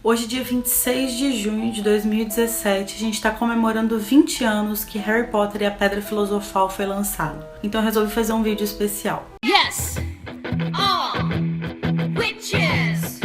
Hoje, dia 26 de junho de 2017, a gente está comemorando 20 anos que Harry Potter e a Pedra Filosofal foi lançado. Então eu resolvi fazer um vídeo especial. Yes! All witches!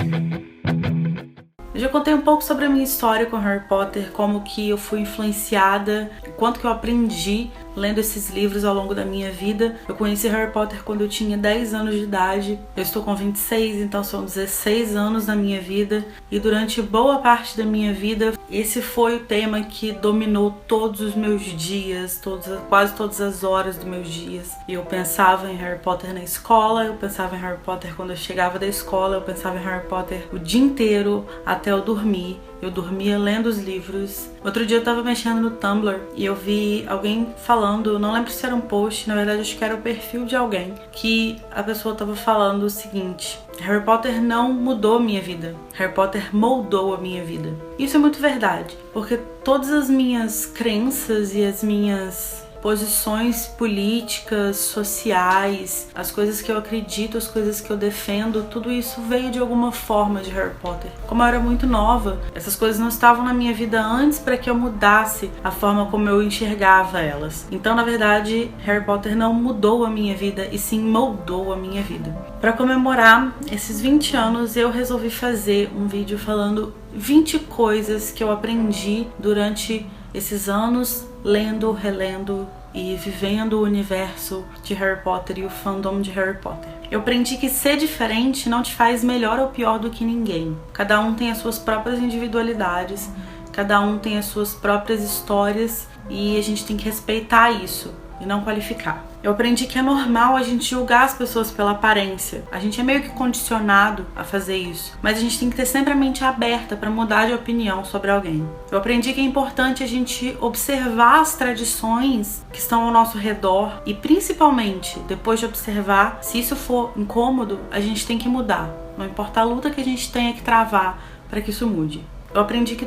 Eu já contei um pouco sobre a minha história com Harry Potter, como que eu fui influenciada, o quanto que eu aprendi lendo esses livros ao longo da minha vida. Eu conheci Harry Potter quando eu tinha 10 anos de idade, eu estou com 26, então são 16 anos na minha vida, e durante boa parte da minha vida, esse foi o tema que dominou todos os meus dias, quase todas as horas dos meus dias. Eu pensava em Harry Potter na escola, eu pensava em Harry Potter quando eu chegava da escola, eu pensava em Harry Potter o dia inteiro até eu dormir. Eu dormia lendo os livros. Outro dia eu tava mexendo no Tumblr e eu vi alguém falando, não lembro se era um post, na verdade acho que era o perfil de alguém, que a pessoa tava falando o seguinte: Harry Potter não mudou a minha vida, Harry Potter moldou a minha vida. Isso é muito verdade, porque todas as minhas crenças e as minhas posições políticas, sociais, as coisas que eu acredito, as coisas que eu defendo, tudo isso veio de alguma forma de Harry Potter. Como eu era muito nova, essas coisas não estavam na minha vida antes para que eu mudasse a forma como eu enxergava elas. Então, na verdade, Harry Potter não mudou a minha vida, e sim moldou a minha vida. Para comemorar esses 20 anos, eu resolvi fazer um vídeo falando 20 coisas que eu aprendi durante esses anos, lendo, relendo e vivendo o universo de Harry Potter e o fandom de Harry Potter. Eu aprendi que ser diferente não te faz melhor ou pior do que ninguém. Cada um tem as suas próprias individualidades, cada um tem as suas próprias histórias, e a gente tem que respeitar isso e não qualificar. Eu aprendi que é normal a gente julgar as pessoas pela aparência. A gente é meio que condicionado a fazer isso, mas a gente tem que ter sempre a mente aberta para mudar de opinião sobre alguém. Eu aprendi que é importante a gente observar as tradições que estão ao nosso redor e, principalmente, depois de observar, se isso for incômodo, a gente tem que mudar. Não importa a luta que a gente tenha que travar para que isso mude. Eu aprendi que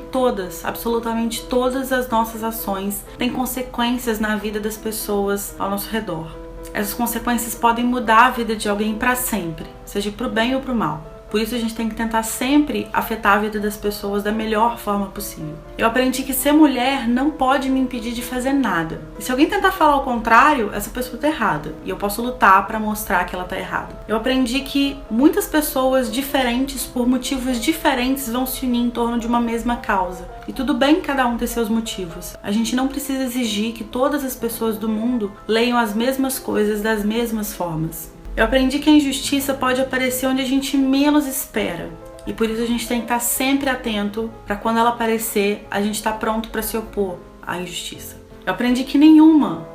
absolutamente todas as nossas ações têm consequências na vida das pessoas ao nosso redor. Essas consequências podem mudar a vida de alguém para sempre, seja pro bem ou pro mal. Por isso a gente tem que tentar sempre afetar a vida das pessoas da melhor forma possível. Eu aprendi que ser mulher não pode me impedir de fazer nada. E se alguém tentar falar o contrário, essa pessoa tá errada. E eu posso lutar para mostrar que ela tá errada. Eu aprendi que muitas pessoas diferentes, por motivos diferentes, vão se unir em torno de uma mesma causa. E tudo bem cada um ter seus motivos. A gente não precisa exigir que todas as pessoas do mundo leiam as mesmas coisas das mesmas formas. Eu aprendi que a injustiça pode aparecer onde a gente menos espera, e por isso a gente tem que estar sempre atento para quando ela aparecer, a gente estar pronto para se opor à injustiça. Eu aprendi que nenhuma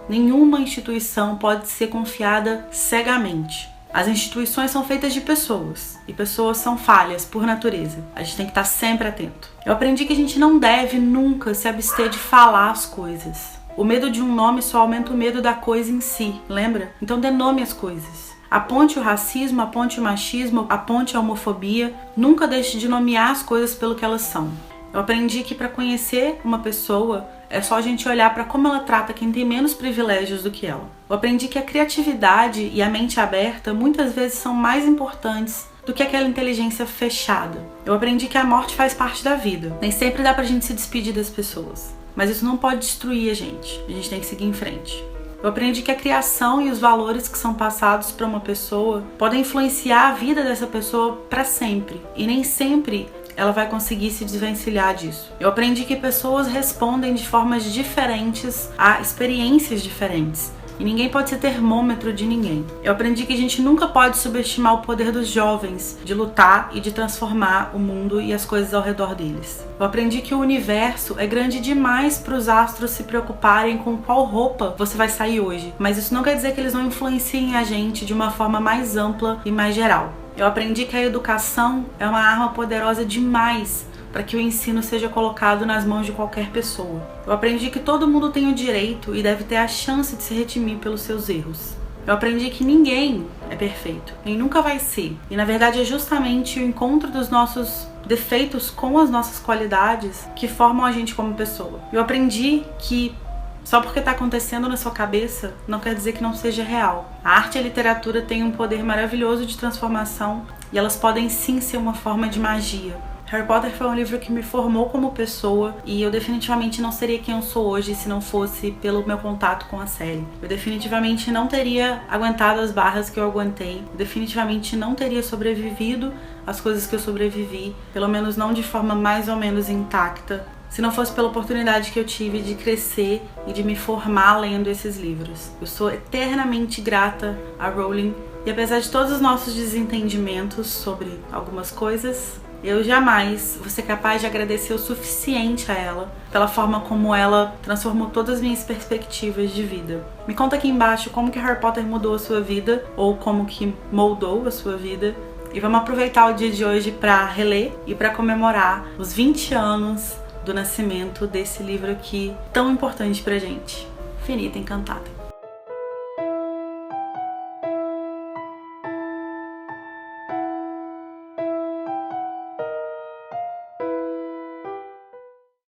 instituição pode ser confiada cegamente. As instituições são feitas de pessoas, e pessoas são falhas por natureza. A gente tem que estar sempre atento. Eu aprendi que a gente não deve nunca se abster de falar as coisas. O medo de um nome só aumenta o medo da coisa em si, lembra? Então dê nome às coisas. Aponte o racismo, aponte o machismo, aponte a homofobia. Nunca deixe de nomear as coisas pelo que elas são. Eu aprendi que para conhecer uma pessoa é só a gente olhar para como ela trata quem tem menos privilégios do que ela. Eu aprendi que a criatividade e a mente aberta muitas vezes são mais importantes do que aquela inteligência fechada. Eu aprendi que a morte faz parte da vida. Nem sempre dá pra gente se despedir das pessoas, mas isso não pode destruir a gente tem que seguir em frente. Eu aprendi que a criação e os valores que são passados para uma pessoa podem influenciar a vida dessa pessoa para sempre, e nem sempre ela vai conseguir se desvencilhar disso. Eu aprendi que pessoas respondem de formas diferentes a experiências diferentes, e ninguém pode ser termômetro de ninguém. Eu aprendi que a gente nunca pode subestimar o poder dos jovens de lutar e de transformar o mundo e as coisas ao redor deles. Eu aprendi que o universo é grande demais para os astros se preocuparem com qual roupa você vai sair hoje, mas isso não quer dizer que eles não influenciem a gente de uma forma mais ampla e mais geral. Eu aprendi que a educação é uma arma poderosa demais para que o ensino seja colocado nas mãos de qualquer pessoa. Eu aprendi que todo mundo tem o direito e deve ter a chance de se redimir pelos seus erros. Eu aprendi que ninguém é perfeito, nem nunca vai ser. E na verdade é justamente o encontro dos nossos defeitos com as nossas qualidades que formam a gente como pessoa. Eu aprendi que só porque está acontecendo na sua cabeça não quer dizer que não seja real. A arte e a literatura têm um poder maravilhoso de transformação e elas podem sim ser uma forma de magia. Harry Potter foi um livro que me formou como pessoa e eu definitivamente não seria quem eu sou hoje se não fosse pelo meu contato com a série. Eu definitivamente não teria aguentado as barras que eu aguentei, eu definitivamente não teria sobrevivido às coisas que eu sobrevivi, pelo menos não de forma mais ou menos intacta, se não fosse pela oportunidade que eu tive de crescer e de me formar lendo esses livros. Eu sou eternamente grata a Rowling e apesar de todos os nossos desentendimentos sobre algumas coisas, eu jamais vou ser capaz de agradecer o suficiente a ela pela forma como ela transformou todas as minhas perspectivas de vida. Me conta aqui embaixo como que Harry Potter mudou a sua vida ou como que moldou a sua vida. E vamos aproveitar o dia de hoje para reler e para comemorar os 20 anos do nascimento desse livro aqui tão importante pra gente. Finita Encantada.